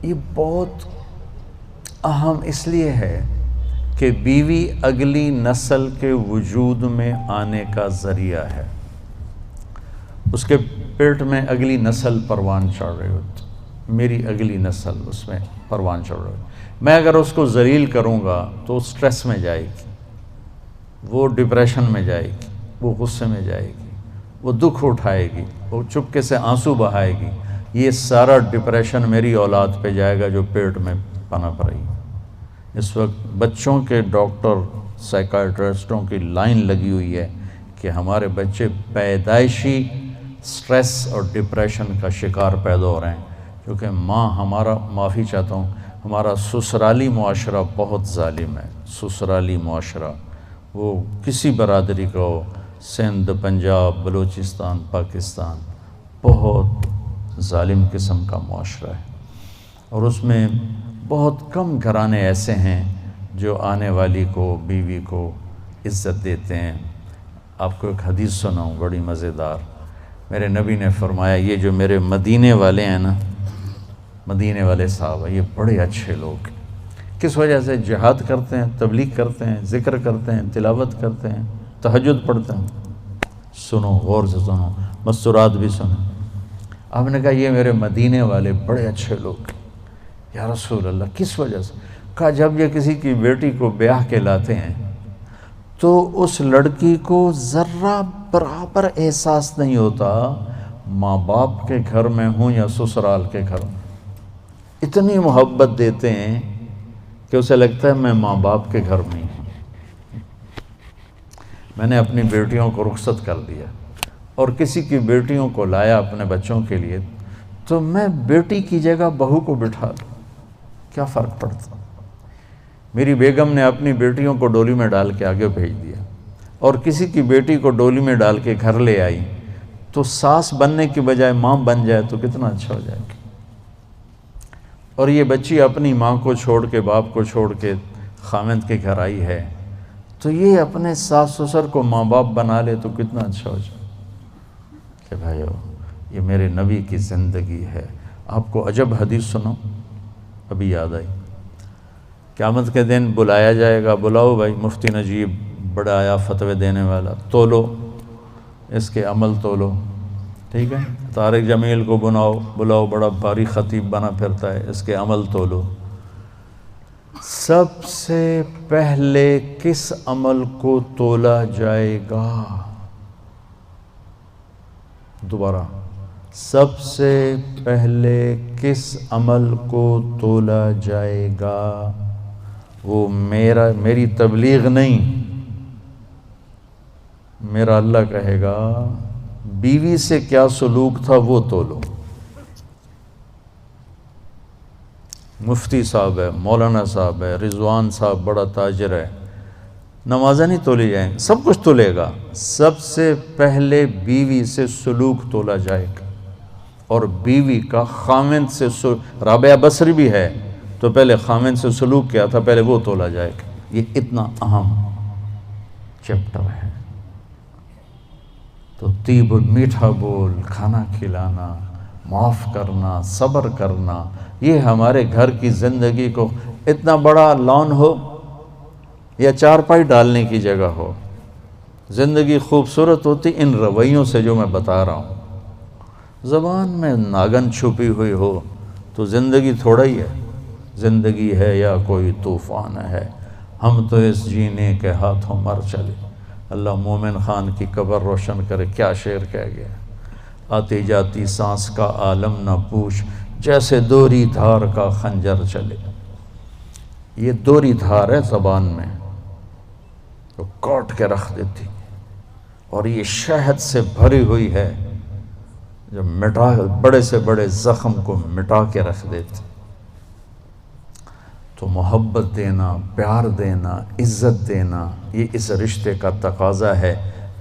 یہ بہت اہم اس لیے ہے کہ بیوی اگلی نسل کے وجود میں آنے کا ذریعہ ہے. اس کے پیٹ میں اگلی نسل پروان چڑھ رہی ہوتی، میری اگلی نسل اس میں پروان چڑھ رہی ہوتی. میں اگر اس کو ذلیل کروں گا تو سٹریس میں جائے گی، وہ ڈپریشن میں جائے گی، وہ غصے میں جائے گی، وہ دکھ اٹھائے گی، وہ چپکے سے آنسو بہائے گی. یہ سارا ڈپریشن میری اولاد پہ جائے گا جو پیٹ میں پنپ رہی ہے. اس وقت بچوں کے ڈاکٹر سائیکائٹرسٹوں کی لائن لگی ہوئی ہے کہ ہمارے بچے پیدائشی سٹریس اور ڈپریشن کا شکار پیدا ہو رہے ہیں، کیونکہ ہمارا معافی چاہتا ہوں، ہمارا سسرالی معاشرہ بہت ظالم ہے. سسرالی معاشرہ وہ کسی برادری کا ہو، سندھ، پنجاب، بلوچستان، پاکستان، بہت ظالم قسم کا معاشرہ ہے. اور اس میں بہت کم گھرانے ایسے ہیں جو آنے والی کو، بیوی کو عزت دیتے ہیں. آپ کو ایک حدیث سناؤں بڑی مزیدار. میرے نبی نے فرمایا یہ جو میرے مدینے والے ہیں نا، مدینے والے صاحب یہ بڑے اچھے لوگ ہیں. کس وجہ سے؟ جہاد کرتے ہیں، تبلیغ کرتے ہیں، ذکر کرتے ہیں، تلاوت کرتے ہیں، تہجد پڑھتے ہیں. سنو، غور سے سنو، مستورات بھی سنو. آپ نے کہا یہ میرے مدینے والے بڑے اچھے لوگ ہیں. یا رسول اللہ کس وجہ سے؟ کہا جب یہ کسی کی بیٹی کو بیاہ کے لاتے ہیں تو اس لڑکی کو ذرہ برابر احساس نہیں ہوتا ماں باپ کے گھر میں ہوں یا سسرال کے گھر میں. اتنی محبت دیتے ہیں کہ اسے لگتا ہے میں ماں باپ کے گھر میں ہی ہوں. میں نے اپنی بیٹیوں کو رخصت کر دیا اور کسی کی بیٹیوں کو لایا اپنے بچوں کے لیے، تو میں بیٹی کی جگہ بہو کو بٹھا دوں، کیا فرق پڑتا؟ میری بیگم نے اپنی بیٹیوں کو ڈولی میں ڈال کے آگے بھیج دیا اور کسی کی بیٹی کو ڈولی میں ڈال کے گھر لے آئی، تو ساس بننے کی بجائے ماں بن جائے تو کتنا اچھا ہو جائے گا. اور یہ بچی اپنی ماں کو چھوڑ کے، باپ کو چھوڑ کے خاوند کے گھر آئی ہے، تو یہ اپنے ساس سسر کو ماں باپ بنا لے تو کتنا اچھا ہو جائے کہ بھائیو یہ میرے نبی کی زندگی ہے. آپ کو عجب حدیث سنو، ابھی یاد آئی. قیامت کے دن بلایا جائے گا، بلاؤ بھائی مفتی نجیب بڑا آیا فتوے دینے والا، تولو اس کے عمل تولو، ٹھیک ہے. طارق جمیل کو بلاؤ بڑا بھاری خطیب بنا پھرتا ہے، اس کے عمل تولو. سب سے پہلے کس عمل کو تولا جائے گا؟ دوبارہ، سب سے پہلے کس عمل کو تولا جائے گا؟ وہ میری تبلیغ نہیں، میرا اللہ کہے گا بیوی سے کیا سلوک تھا وہ تولو. مفتی صاحب ہے، مولانا صاحب ہے، رضوان صاحب بڑا تاجر ہے، نمازیں نہیں تولی جائیں گے، سب کچھ تولے گا. سب سے پہلے بیوی سے سلوک تولا جائے گا، اور بیوی کا خاوند سے رابعہ بصری بھی ہے تو پہلے خاوند سے سلوک کیا تھا، پہلے وہ تولا جائے گا. یہ اتنا اہم چیپٹر ہے. تو طیب میٹھا بول، کھانا کھلانا، معاف کرنا، صبر کرنا، یہ ہمارے گھر کی زندگی کو اتنا بڑا لان ہو یا چارپائی ڈالنے کی جگہ ہو، زندگی خوبصورت ہوتی ان رویوں سے جو میں بتا رہا ہوں. زبان میں ناگن چھپی ہوئی ہو تو زندگی تھوڑا ہی ہے. زندگی ہے یا کوئی طوفان ہے، ہم تو اس جینے کے ہاتھوں مر چلے. اللہ مومن خان کی قبر روشن کرے، کیا شعر کہہ گیا. آتی جاتی سانس کا عالم نہ پوچھ، جیسے دوری دھار کا خنجر چلے. یہ دوری دھار ہے زبان میں، تو کاٹ کے رکھ دیتی، اور یہ شہد سے بھری ہوئی ہے جو بڑے سے بڑے زخم کو مٹا کے رکھ دیتی. تو محبت دینا، پیار دینا، عزت دینا، یہ اس رشتے کا تقاضا ہے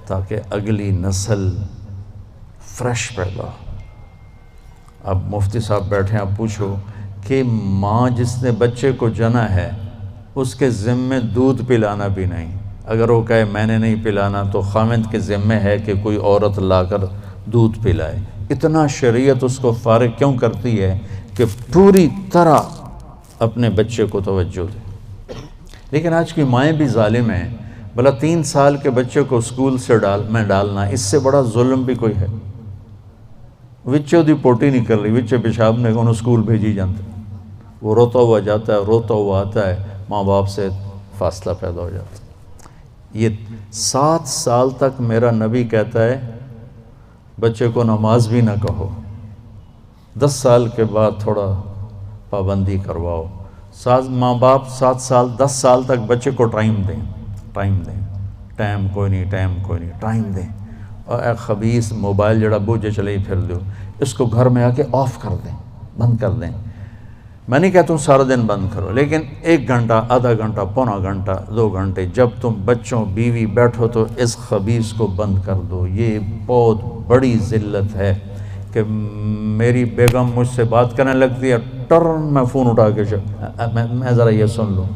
تاکہ اگلی نسل فریش پیدا ہو. اب مفتی صاحب بیٹھے، آپ پوچھو کہ ماں جس نے بچے کو جنا ہے اس کے ذمے دودھ پلانا بھی نہیں. اگر وہ کہے میں نے نہیں پلانا تو خاوند کے ذمے ہے کہ کوئی عورت لا کر دودھ پلائے. اتنا شریعت اس کو فارغ کیوں کرتی ہے کہ پوری طرح اپنے بچے کو توجہ دے. لیکن آج کی مائیں بھی ظالم ہیں. بھلا 3 سال کے بچے کو اسکول سے میں ڈالنا، اس سے بڑا ظلم بھی کوئی ہے؟ وچے دی پوٹی نہیں کر رہی، وچے پیشاب نے انہوں اسکول بھیجی جانتے، وہ روتا ہوا جاتا ہے، روتا ہوا آتا ہے، ماں باپ سے فاصلہ پیدا ہو جاتا ہے. یہ 7 سال تک میرا نبی کہتا ہے بچے کو نماز بھی نہ کہو، 10 سال کے بعد تھوڑا پابندی کرواؤ. ماں باپ 7 سال 10 سال تک بچے کو ٹائم دیں، ٹائم کوئی نہیں، ٹائم دیں. اور اے خبیث موبائل جڑا بوجھے چلے ہی پھر دو، اس کو گھر میں آ کے آف کر دیں، بند کر دیں. میں نہیں کہتا ہوں سارا دن بند کرو، لیکن 1 گھنٹہ، آدھا گھنٹہ، پونا گھنٹہ، 2 گھنٹے جب تم بچوں بیوی بیٹھو تو اس خبیث کو بند کر دو. یہ بہت بڑی ذلت ہے کہ میری بیگم مجھ سے بات کرنے لگتی ہے، ٹرن میں فون اٹھا کے میں ذرا یہ سن لوں.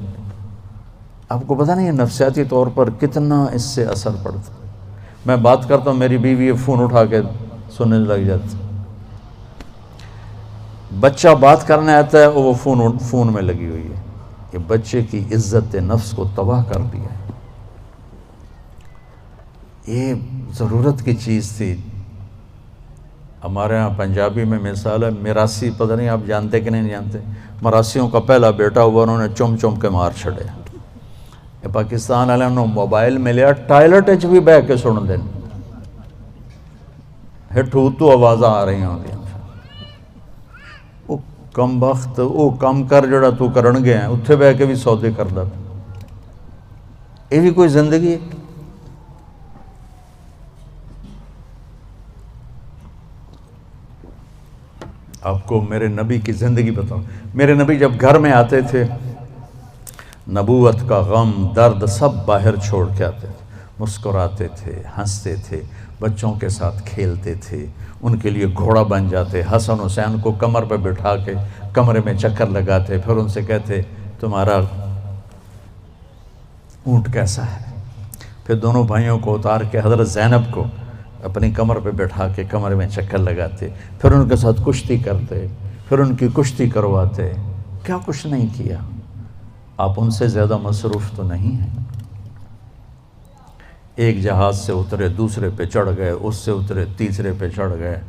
آپ کو پتہ نہیں ہے نفسیاتی طور پر کتنا اس سے اثر پڑتا. میں بات کرتا ہوں، میری بیوی فون اٹھا کے سننے لگ جاتی. بچہ بات کرنے آتا ہے، وہ فون میں لگی ہوئی ہے. یہ بچے کی عزت نفس کو تباہ کر دیا ہے. یہ ضرورت کی چیز تھی. ہمارے ہاں پنجابی میں مثال ہے، میراسی، پتہ نہیں آپ جانتے کہ نہیں جانتے، مراسیوں کا پہلا بیٹا ہوا، انہوں نے چم کے مار چھڑے. یہ پاکستان والے انہوں موبائل ملیا، ٹائلٹ اچ بھی بہ کے سن دیں، ہٹھو تو آوازاں آ رہی ہوں. وہ کم بخت وہ کم کر جڑا تو کرن گیا ہیں، اتھے بہ کے بھی سودے کردا. یہ بھی کوئی زندگی ہے؟ آپ کو میرے نبی کی زندگی بتاؤں. میرے نبی جب گھر میں آتے تھے، نبوت کا غم، درد سب باہر چھوڑ کے آتے تھے. مسکراتے تھے، ہنستے تھے، بچوں کے ساتھ کھیلتے تھے، ان کے لیے گھوڑا بن جاتے. حسن حسین کو کمر پہ بٹھا کے کمرے میں چکر لگاتے، پھر ان سے کہتے تمہارا اونٹ کیسا ہے. پھر دونوں بھائیوں کو اتار کے حضرت زینب کو اپنی کمر پہ بٹھا کے کمرے میں چکر لگاتے، پھر ان کے ساتھ کشتی کرتے، پھر ان کی کشتی کرواتے. کیا کچھ نہیں کیا. آپ ان سے زیادہ مصروف تو نہیں ہیں. ایک جہاز سے اترے، دوسرے پہ چڑھ گئے، اس سے اترے، تیسرے پہ چڑھ گئے.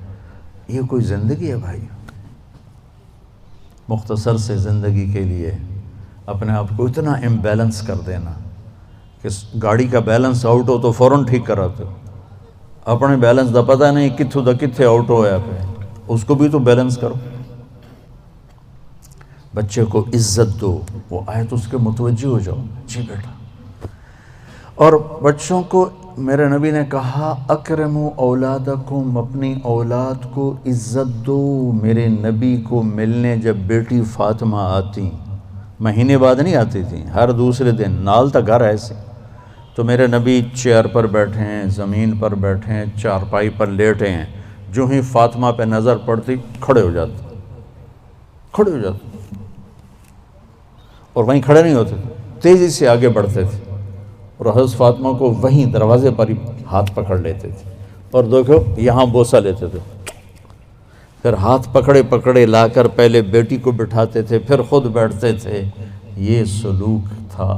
یہ کوئی زندگی ہے بھائی؟ مختصر سے زندگی کے لیے اپنے آپ کو اتنا امبیلنس کر دینا کہ گاڑی کا بیلنس آؤٹ ہو تو فوراً ٹھیک کراتے ہو. اپنے بیلنس دا پتہ نہیں کتھوں دا کتھے آؤٹ ہویا پہ، اس کو بھی تو بیلنس کرو. بچے کو عزت دو، وہ آئے تو اس کے متوجہ ہو جاؤ، جی بیٹا. اور بچوں کو میرے نبی نے کہا اکرموا اولادکم، اپنی اولاد کو عزت دو. میرے نبی کو ملنے جب بیٹی فاطمہ آتی، مہینے بعد نہیں آتی تھیں، ہر دوسرے دن، نال تا گھر ایسے. تو میرے نبی چیئر پر بیٹھے ہیں، زمین پر بیٹھے ہیں، چارپائی پر لیٹے ہیں، جو ہی فاطمہ پہ نظر پڑتی کھڑے ہو جاتے، اور وہیں کھڑے نہیں ہوتے، تیزی سے آگے بڑھتے تھے، اور حضرت فاطمہ کو وہیں دروازے پر ہی ہاتھ پکڑ لیتے تھے، اور دیکھو یہاں بوسہ لیتے تھے. پھر ہاتھ پکڑے لا کر پہلے بیٹی کو بٹھاتے تھے، پھر خود بیٹھتے تھے. یہ سلوک تھا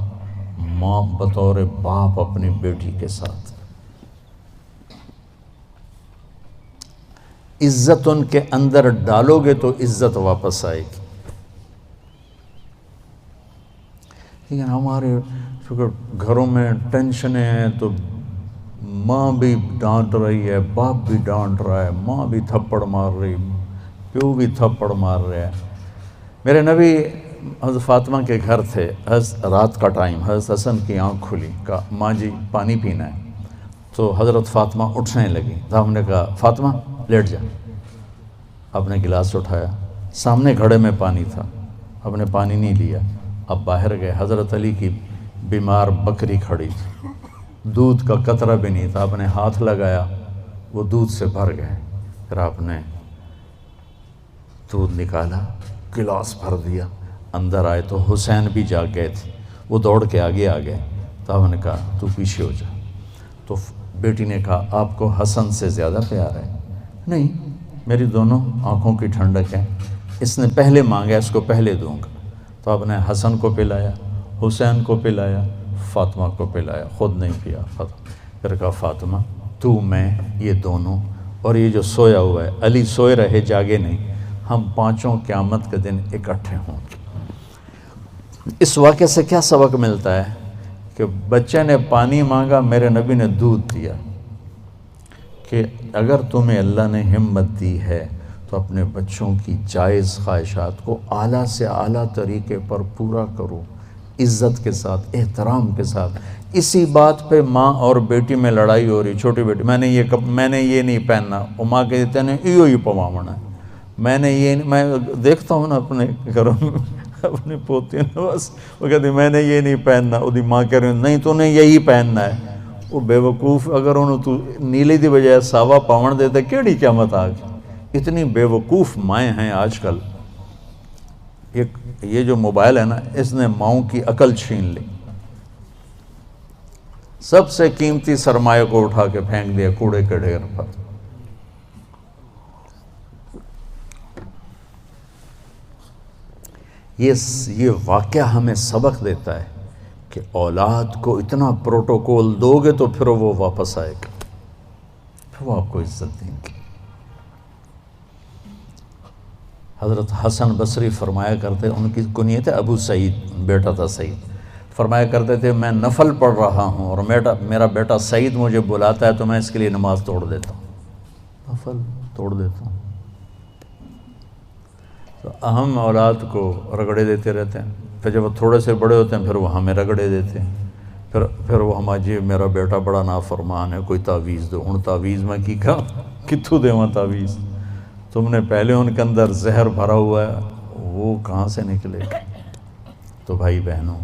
ماں بطور باپ اپنی بیٹی کے ساتھ. عزت ان کے اندر ڈالو گے تو عزت واپس آئے گی. لیکن ہمارے گھروں میں ٹینشنیں ہیں تو ماں بھی ڈانٹ رہی ہے، باپ بھی ڈانٹ رہا ہے، ماں بھی تھپڑ مار رہی، پیو بھی تھپڑ مار رہا ہے. میرے نبی حضرت فاطمہ کے گھر تھے. رات کا ٹائم، حضرت حسن کی آنکھ کھلی، کہا ماں جی پانی پینا ہے. تو حضرت فاطمہ اٹھنے لگی. تو ہم نے کہا فاطمہ لیٹ جا. آپ نے گلاس اٹھایا، سامنے گھڑے میں پانی تھا، آپ نے پانی نہیں لیا. اب باہر گئے، حضرت علی کی بیمار بکری کھڑی تھی، دودھ کا قطرہ بھی نہیں تھا. آپ نے ہاتھ لگایا، وہ دودھ سے بھر گئے. پھر آپ نے دودھ نکالا، گلاس بھر دیا. اندر آئے تو حسین بھی جاگ گئے تھے، وہ دوڑ کے آگے آ گئے. تو آپ نے کہا تو پیچھے ہو جا. تو بیٹی نے کہا آپ کو حسن سے زیادہ پیار ہے؟ نہیں، میری دونوں آنکھوں کی ٹھنڈک ہے. اس نے پہلے مانگا، اس کو پہلے دوں گا۔ تو آپ نے حسن کو پلایا، حسین کو پلایا، فاطمہ کو پلایا، خود نہیں پیا فاطمہ۔ پھر کہا فاطمہ تو، میں، یہ دونوں اور یہ جو سویا ہوا ہے، علی سوئے رہے جاگے نہیں، ہم پانچوں قیامت کے دن اکٹھے ہوں گے۔ اس واقعے سے کیا سبق ملتا ہے؟ کہ بچے نے پانی مانگا، میرے نبی نے دودھ دیا۔ کہ اگر تمہیں اللہ نے ہمت دی ہے تو اپنے بچوں کی جائز خواہشات کو اعلیٰ سے اعلیٰ طریقے پر پورا کرو، عزت کے ساتھ، احترام کے ساتھ۔ اسی بات پہ ماں اور بیٹی میں لڑائی ہو رہی، چھوٹی بیٹی میں نے یہ نہیں پہننا، وہ ماں کہتے ہیں ایو ہی پواونا ہے، میں دیکھتا ہوں نا اپنے گھروں میں اپنی پوتی نے، بس وہ کہتی میں نے یہ نہیں پہننا، وہ ماں کہہ رہی نہیں تو نے یہی پہننا ہے۔ وہ بے وقوف، اگر انہوں تو نیلی دی بجائے ساوا پاون دیتے کیڑی قیامت آ گئی۔ اتنی بے وقوف مائیں ہیں آج کل۔ یہ جو موبائل ہے نا، اس نے ماؤں کی عقل چھین لی، سب سے قیمتی سرمایہ کو اٹھا کے پھینک دیا کوڑے کے ڈھیر پر۔ یہ واقعہ ہمیں سبق دیتا ہے کہ اولاد کو اتنا پروٹوکول دو گے تو پھر وہ واپس آئے گا، پھر وہ آپ کو عزت دیں گے۔ حضرت حسن بصری فرمایا کرتے، ان کی کنیت ہے ابو سعید، بیٹا تھا سعید، فرمایا کرتے تھے میں نفل پڑھ رہا ہوں اور میرا بیٹا سعید مجھے بلاتا ہے تو میں اس کے لیے نماز توڑ دیتا ہوں، نفل توڑ دیتا ہوں۔ تو اہم اولاد کو رگڑے دیتے رہتے ہیں، پھر جب وہ تھوڑے سے بڑے ہوتے ہیں پھر وہ ہمیں رگڑے دیتے ہیں، پھر وہ ہمارا جی میرا بیٹا بڑا نافرمان ہے، کوئی تعویذ دو۔ ان تعویذ میں کی کہا کتھو دے وہاں تعویذ، تم نے پہلے ان کے اندر زہر بھرا ہوا ہے، وہ کہاں سے نکلے؟ تو بھائی بہنوں،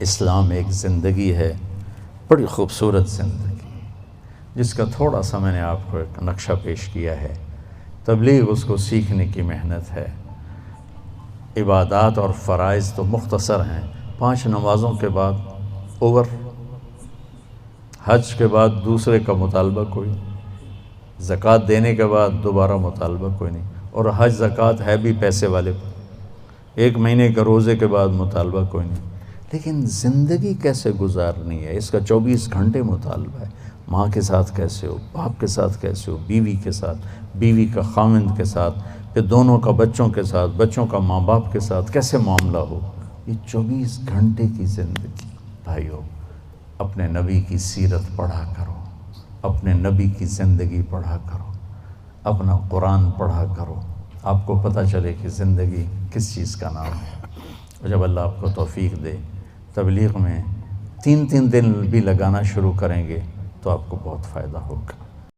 اسلام ایک زندگی ہے، بڑی خوبصورت زندگی، جس کا تھوڑا سا میں نے آپ کو ایک نقشہ پیش کیا ہے۔ تبلیغ اس کو سیکھنے کی محنت ہے۔ عبادات اور فرائض تو مختصر ہیں، 5 نمازوں کے بعد اوور، حج کے بعد دوسرے کا مطالبہ کوئی نہیں، زکوٰۃ دینے کے بعد دوبارہ مطالبہ کوئی نہیں، اور حج زکوٰۃ ہے بھی پیسے والے، 1 مہینے کے روزے کے بعد مطالبہ کوئی نہیں۔ لیکن زندگی کیسے گزارنی ہے، اس کا 24 گھنٹے مطالبہ ہے۔ ماں کے ساتھ کیسے ہو، باپ کے ساتھ کیسے ہو، بیوی کے ساتھ، بیوی کا خاوند کے ساتھ، پھر دونوں کا بچوں کے ساتھ، بچوں کا ماں باپ کے ساتھ کیسے معاملہ ہو۔ یہ 24 گھنٹے کی زندگی۔ بھائیو، اپنے نبی کی سیرت پڑھا کرو، اپنے نبی کی زندگی پڑھا کرو، اپنا قرآن پڑھا کرو، آپ کو پتہ چلے کہ زندگی کس چیز کا نام ہے۔ اور جب اللہ آپ کو توفیق دے، تبلیغ میں 3 دن بھی لگانا شروع کریں گے تو آپ کو بہت فائدہ ہوگا۔